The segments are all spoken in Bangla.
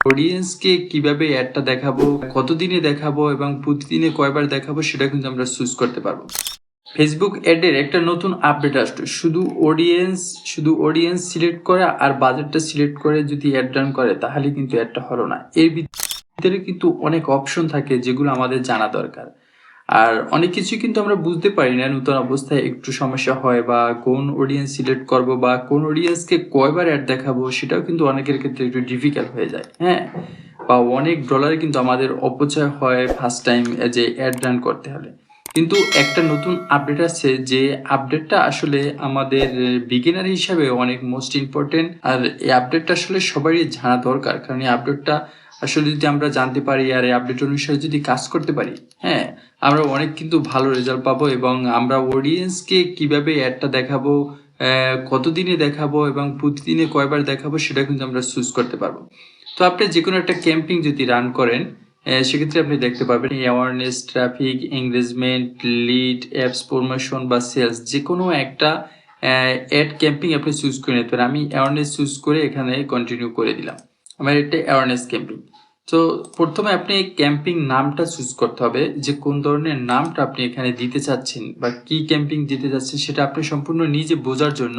অডিয়েন্সকে কিভাবে অ্যাডটা দেখাবো, কতদিনে দেখাবো এবং প্রতিদিনে কয়বার দেখাবো সেটা কিন্তু আমরা চুজ করতে পারবো। ফেসবুক অ্যাডের একটা নতুন আপডেট আসলো। শুধু অডিয়েন্স সিলেক্ট করা আর বাজেটটা সিলেক্ট করে যদি অ্যাড রান করে তাহলে কিন্তু অ্যাডটা হলো না। এর ভিতরে কিন্তু অনেক অপশন থাকে যেগুলো আমাদের জানা দরকার। আর অনেক কিছুই কিন্তু আমরা বুঝতে পারি না, নতুন অবস্থায় একটু সমস্যা হয়, বা কোন অডিয়েন্স সিলেক্ট করব বা কোন অডিয়েন্সকে কয়বার অ্যাড দেখাবো সেটাও কিন্তু অনেকের ক্ষেত্রে একটু ডিফিকাল্ট হয়ে যায়, হ্যাঁ। বা অনেক ডলার কিন্তু আমাদের অপচয় হয় ফার্স্ট টাইম যে অ্যাড রান করতে হলে। কিন্তু একটা নতুন আপডেট আছে, যে আপডেটটা আসলে আমাদের বিগিনার হিসাবে অনেক মোস্ট ইম্পর্টেন্ট। আর এই আপডেটটা আসলে সবারই জানা দরকার, কারণ এই আপডেটটা আসলে যদি আমরা জানতে পারি আর এই আপডেট অনুসারে যদি কাজ করতে পারি, হ্যাঁ, আমরা অনেক কিন্তু ভালো রেজাল্ট পাবো। এবং আমরা অডিয়েন্সকে কিভাবে অ্যাডটা দেখাবো, কতদিনে দেখাবো এবং প্রতিদিনে কয়বার দেখাবো সেটা কিন্তু আমরা চুজ করতে পারবো। তো আপনি যে কোনো একটা ক্যাম্পিং যদি রান করেন, সেক্ষেত্রে আপনি দেখতে পাবেন awareness, traffic, engagement, lead, apps promotion বা সেলস, যে কোনো একটা অ্যাড ক্যাম্পিং আপনি চুজ করে নিতে পারেন। আমি অ্যাওয়ারনেস চুজ করে এখানে কন্টিনিউ করে দিলাম। আমার এটা অ্যাওয়ারনেস ক্যাম্পিং। তো প্রথমে আপনি ক্যাম্পিং নামটা চুজ করতে হবে, যে কোন ধরনের নামটা আপনি এখানে দিতে চাচ্ছেন বা কি ক্যাম্পিং দিতে চাচ্ছেন সেটা আপনি সম্পূর্ণ নিজে বোঝার জন্য।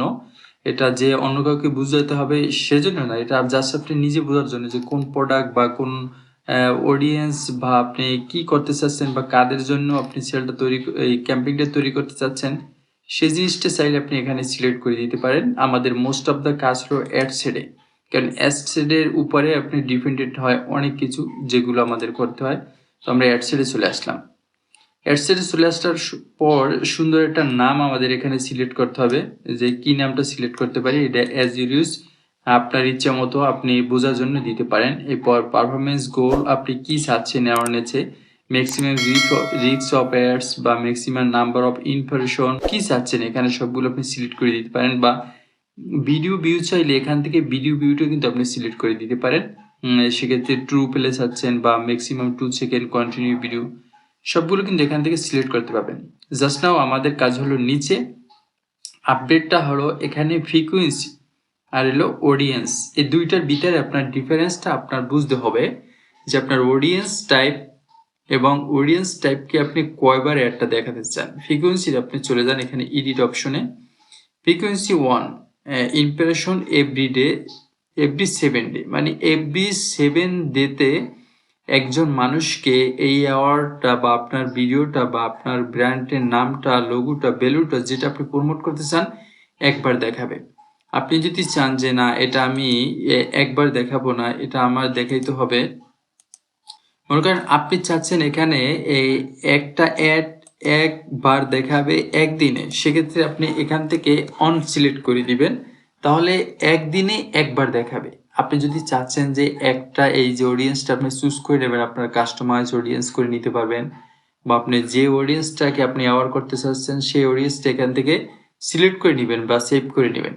এটা যে অন্য কাউকে বুঝাতে হবে সেজন্য না, এটা জাস্ট আপনি নিজে বোঝার জন্য যে কোন প্রোডাক্ট বা কোন অডিয়েন্স বা আপনি কি করতে চাচ্ছেন বা কাদের জন্য আপনি সেলটা এই ক্যাম্পিংটা তৈরি করতে চাচ্ছেন, সেই জিনিসটা চাইলে আপনি এখানে সিলেক্ট করে দিতে পারেন। আমাদের মোস্ট অফ দ্য কাজ হলো অ্যাড সেডে, কারণ অ্যাড সেডের উপরে আপনি ডিপেন্ডেন্ট হয় অনেক কিছু যেগুলো আমাদের করতে হয়। তো আমরা অ্যাড সেডে চলে আসলাম। অ্যাড সেডে চলে আসার পর সুন্দর একটা নাম আমাদের এখানে সিলেক্ট করতে হবে, যে কি নামটা সিলেক্ট করতে পারি এটা অ্যাজ ইউ ইউজ আপনার ইচ্ছা মতো আপনি বোঝার জন্য দিতে পারেন। এরপর পারফরমেন্স গোল, আপনি কি চাচ্ছেন অ্যাওয়ারনেসে, ম্যাক্সিমাম রিক্স অফ অ্যাডস বা ম্যাক্সিমাম নাম্বার অফ ইনফরমেশন কি চাচ্ছেন, এখানে সবগুলো আপনি সিলেক্ট করে দিতে পারেন। বা ভিডিও ভিউ চাইলে এখান থেকে ভিডিও ভিউটা কিন্তু আপনি সিলেক্ট করে দিতে পারেন। সেক্ষেত্রে ট্রু প্লে চাচ্ছেন বা ম্যাক্সিমাম 2 সেকেন্ড কন্টিনিউ ভিডিও, সবগুলো কিন্তু এখান থেকে সিলেক্ট করতে পারবেন। জাস্ট নাও আমাদের কাজ হলো নিচে আপডেটটা হলো এখানে ফ্রিকোয়েন্সি আর হলো অডিয়েন্স, এই দুইটার ভিতরে আপনার ডিফারেন্সটা আপনার বুঝতে হবে, যে আপনার অডিয়েন্স টাইপ এবং অডিয়েন্স টাইপকে আপনি কয়বার অ্যাডটা দেখাতে চান। ফ্রিকোয়েন্সিতে আপনি চলে যান এখানে এডিট অপশনে, frequency 1, impression every day, every 7 day, মানে এভরি 7 ডেতে একজন মানুষকে এই অ্যাওয়ার্ডটা বা আপনার ভিডিওটা বা আপনার ব্র্যান্ডের নামটা, লোগোটা, ভ্যালুটা যেটা আপনি প্রমোট করতে চান একবার দেখাবে। আপনি যদি চান যে না এটা আমি একবার দেখাবো না, এটা আমার দেখাইতে হবে, মনে করেন আপনি চাচ্ছেন এখানে এই একটা অ্যাড একবার দেখাবে একদিনে, সেক্ষেত্রে আপনি এখান থেকে অন সিলেক্ট করে দিবেন, তাহলে একদিনে একবার দেখাবে। আপনি যদি চাচ্ছেন যে একটা এই যে অডিয়েন্সটা আপনি চুজ করে নেবেন, আপনার কাস্টমাইজ অডিয়েন্স করে নিতে পারবেন, বা আপনি যে অডিয়েন্সটাকে আপনি অ্যাওয়ার করতে চাচ্ছেন সেই অডিয়েন্সটা এখান থেকে সিলেক্ট করে নেবেন বা সেভ করে নেবেন।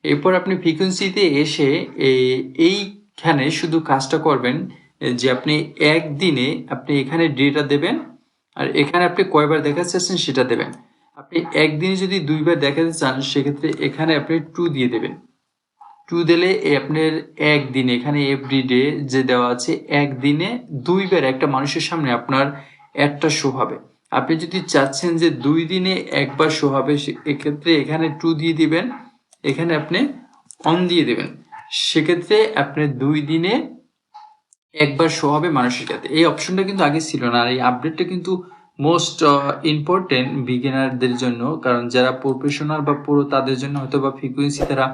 এরপর আপনি ফ্রিকোয়েন্সিতে এসে এইখানে শুধু কাজটা করবেন যে আপনি একদিনে আপনি এখানে ডেটা দেবেন আর এখানে আপনি কয়বার দেখাতে চাচ্ছেন সেটা দেবেন। আপনি একদিনে যদি 2বার দেখাতে চান সেক্ষেত্রে এখানে আপনি 2 দিয়ে দেবেন। 2 দিলে আপনার একদিনে এখানে এভরিডে যে দেওয়া আছে একদিনে 2বার একটা মানুষের সামনে আপনার অ্যাডটা শো হবে। আপনি যদি চাচ্ছেন যে 2 দিনে একবার শো হবে এক্ষেত্রে এখানে 2 দিয়ে দিবেন, এখানে আপনি অন দিয়ে দেবেন, সেক্ষেত্রে আপনি 2 দিনে একবার শো হবে মানুষের কাছে। এই অপশনটা কিন্তু আগে ছিল না, আর এই আপডেটটা কিন্তু মোস্ট ইম্পর্টেন্ট বিগিনারদের জন্য, কারণ যারা প্রফেশনাল বা পুরো তাদের জন্য হয়তো বা ফ্রিকোয়েন্সি তারা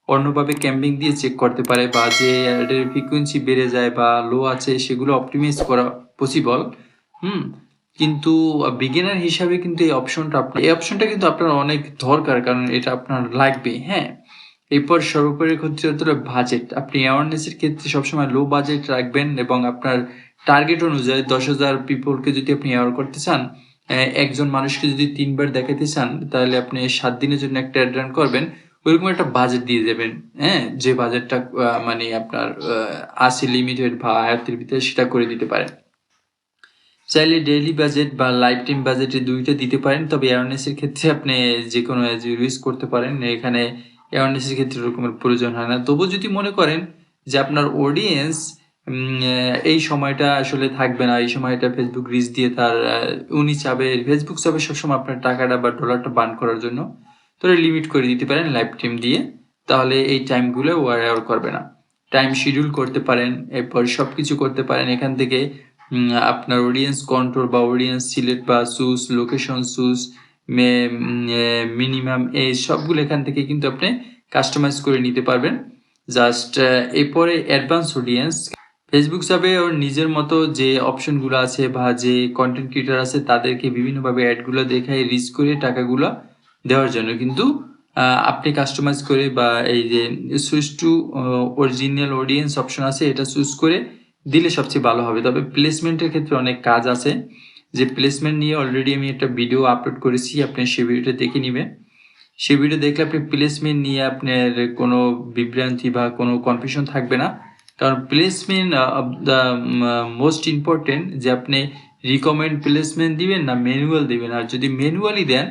অন্যভাবে ক্যাম্পিং দিয়ে চেক করতে পারে, বা যে অ্যাডের ফ্রিকোয়েন্সি বেড়ে যায় বা লো আছে সেগুলো অপটিমাইজ করা পসিবল। কিন্তু বিগিনার হিসাবে কিন্তু এই অপশনটা কিন্তু আপনার অনেক দরকার, কারণ এটা আপনার লাগবে, হ্যাঁ। এরপর সর্বোপরি ক্ষেত্রে হলো বাজেট। আপনি অ্যাওয়ারনেসের ক্ষেত্রে সবসময় লো বাজেট রাখবেন এবং আপনার টার্গেট অনুযায়ী 10,000 পিপলকে যদি আপনি অ্যাওয়ার করতে চান, একজন মানুষকে যদি 3বার দেখাতে চান, তাহলে আপনি 7 দিনের জন্য একটা অ্যাড রান করবেন, ওইরকম একটা বাজেট দিয়ে দেবেন, হ্যাঁ। যে বাজেটটা মানে আপনার আছে লিমিটেড বা আয়ত্তের ভিতরে, সেটা করে দিতে পারেন। চাইলে ডেইলি বাজেট বা লাইফ টাইম বাজেটে 2টা দিতে পারেন, তবে অ্যাওয়ারনেসের ক্ষেত্রে আপনি যে কোনো অ্যাজ ইউ উইশ করতে পারেন। এখানে অ্যাওয়ারনেসের ক্ষেত্রে ওরকমের প্রয়োজন হয় না। তবুও যদি মনে করেন যে আপনার অডিয়েন্স এই সময়টা আসলে থাকবে না, এই সময়টা ফেসবুক রিচ দিয়ে তার উনি চাবে, ফেসবুক চাবে সবসময় আপনার টাকাটা বা ডলারটা বার্ন করার জন্য। তো লিমিট করে দিতে পারেন লাইভ টাইম দিয়ে, তাহলে এই টাইমগুলো ও আর এরর করবে না। টাইম শিডিউল করতে পারেন, এরপর সবকিছু করতে পারেন এখান থেকে। আপনার অডিয়েন্স কন্ট্রোল বা অডিয়েন্স সিলেক্ট বা choose, location choose, minimum age সবগুলো এখান থেকে কিন্তু আপনি কাস্টমাইজ করে নিতে পারবেন। জাস্ট এরপরে অ্যাডভান্স অডিয়েন্স, ফেসবুক চাবে ওর নিজের মতো যে অপশনগুলো আছে বা যে কন্টেন্ট ক্রিয়েটর আছে তাদেরকে বিভিন্নভাবে অ্যাডগুলো দেখায় রিচ করে টাকাগুলো দেওয়ার জন্য কিন্তু আপনি কাস্টমাইজ করে বা এই যে switch to original audience option আছে এটা চুজ করে দিলে সবচেয়ে ভালো হবে। তবে প্লেসমেন্টের ক্ষেত্রে অনেক কাজ আছে, যে প্লেসমেন্ট নিয়ে অলরেডি আমি একটা ভিডিও আপলোড করেছি, আপনি সেই ভিডিওটা দেখে নেবেন। সেই ভিডিও দেখলে আপনি প্লেসমেন্ট নিয়ে আপনার কোনো বিভ্রান্তি বা কোনো কনফিউশন থাকবে না। কারণ placement of the most important, যে আপনি রিকমেন্ড প্লেসমেন্ট দিবেন না ম্যানুয়াল দিবেন। আর যদি ম্যানুয়ালি দেন,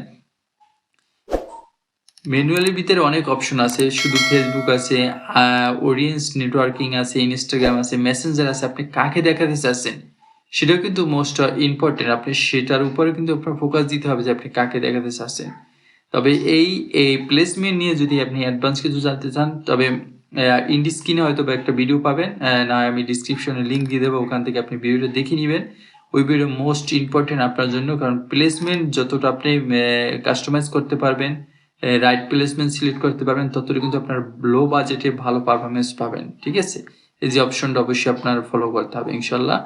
ম্যানুয়ালের ভিতরে অনেক অপশন আছে, শুধু ফেসবুক আছে, অডিয়েন্স নেটওয়ার্কিং আছে, ইনস্টাগ্রাম আছে, মেসেঞ্জার আছে, আপনি কাকে দেখাতে চাচ্ছেন সেটাও কিন্তু মোস্ট ইম্পর্টেন্ট। আপনি সেটার উপরে কিন্তু আপনার ফোকাস দিতে হবে যে আপনি কাকে দেখাতে চাচ্ছেন। তবে এই প্লেসমেন্ট নিয়ে যদি আপনি অ্যাডভান্স কিছু জানতে চান, তবে ইন্ডি স্ক্রিনে হয়তো বা একটা ভিডিও পাবেন, না আমি ডিসক্রিপশনে লিঙ্ক দিয়ে দেবো, ওখান থেকে আপনি ভিডিওটা দেখে নেবেন। ওই ভিডিও মোস্ট ইম্পর্টেন্ট আপনার জন্য, কারণ প্লেসমেন্ট যতটা আপনি কাস্টমাইজ করতে পারবেন, রাইট প্লেসমেন্ট সিলেক্ট করতে পারবেন, ততটা কিন্তু আপনার লো বাজেটে ভালো পারফরমেন্স পাবেন। ঠিক আছে, এই যে অপশনটা অবশ্যই আপনার ফলো করতে হবে ইনশাল্লাহ।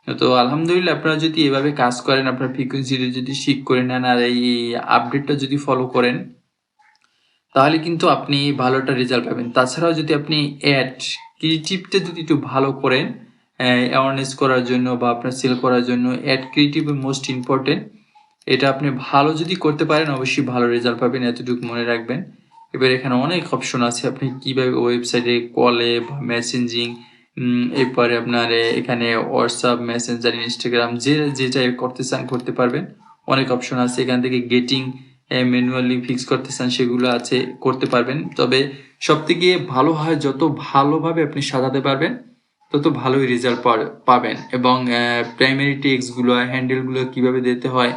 তো আলহামদুলিল্লাহ, আপনারা যদি এভাবে কাজ করেন, আপনার ফ্রিকোয়েন্সিটা যদি শিক করে নেন আর এই আপডেটটা যদি ফলো করেন, তাহলে কিন্তু আপনি ভালো একটা রেজাল্ট পাবেন। তাছাড়াও যদি আপনি অ্যাড ক্রিয়েটিভটা যদি একটু ভালো করেন, অ্যাওয়ারনেস করার জন্য বা আপনার সেল করার জন্য অ্যাড ক্রিয়েটিভ মোস্ট ইম্পর্টেন্ট। এটা আপনি ভালো যদি করতে পারেন অবশ্যই ভালো রেজাল্ট পাবেন, এতটুকু মনে রাখবেন। এবার এখানে অনেক অপশন আছে, আপনি কিভাবে ওয়েবসাইটে কলে বা মেসেঞ্জিং, এরপরে আপনার এখানে হোয়াটসঅ্যাপ, মেসেঞ্জার, ইনস্টাগ্রাম যে যেটা করতে চান করতে পারবেন। অনেক অপশন আছে, এখান থেকে গেটিং ম্যানুয়ালি ফিক্স করতে চান সেগুলো আছে, করতে পারবেন। তবে সবথেকে ভালো হয় যত ভালোভাবে আপনি সাজাতে পারবেন তত ভালোই রেজাল্ট পাবেন। এবং প্রাইমারি টেক্সটগুলো, হ্যান্ডেলগুলো কিভাবে দিতে হয়।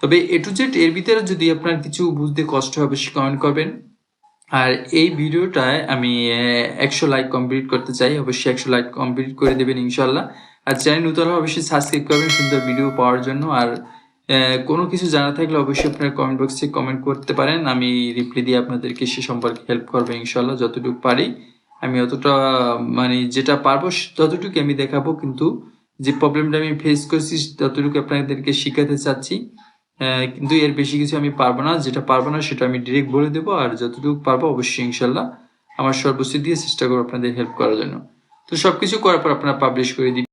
তবে এ টু জেড এর ভিতরে যদি আপনার কিছু বুঝতে কষ্ট হয় অবশ্যই কমেন্ট করবেন। আর এই ভিডিওটায় আমি 100 লাইক কমপ্লিট করতে চাই, অবশ্যই 100 লাইক কমপ্লিট করে দেবেন ইনশাল্লাহ। আর চ্যানেল নতুন হলে অবশ্যই সাবস্ক্রাইব করবেন সুন্দর ভিডিও পাওয়ার জন্য। আর কোনো কিছু জানা থাকলে অবশ্যই আপনারা কমেন্ট বক্সে কমেন্ট করতে পারেন, আমি রিপ্লাই দিয়ে আপনাদেরকে সে সম্পর্কে হেল্প করবো ইনশাল্লাহ যতটুকু পারি। আমি অতটা মানে যেটা পারবো ততটুকু আমি দেখাবো, কিন্তু যে প্রবলেমটা আমি ফেস করছি ততটুকু আপনাদেরকে শিখাতে চাচ্ছি। কিন্তু এর বেশি কিছু আমি পারবো না, যেটা পারবো না সেটা আমি ডিরেক্ট বলে দেবো, আর যতটুকু পারবো অবশ্যই ইনশাল্লাহ আমার সর্বোচ্চ দিয়ে চেষ্টা করবো আপনাদের হেল্প করার জন্য। তো সবকিছু করার পর আপনারা পাবলিশ করে দিন।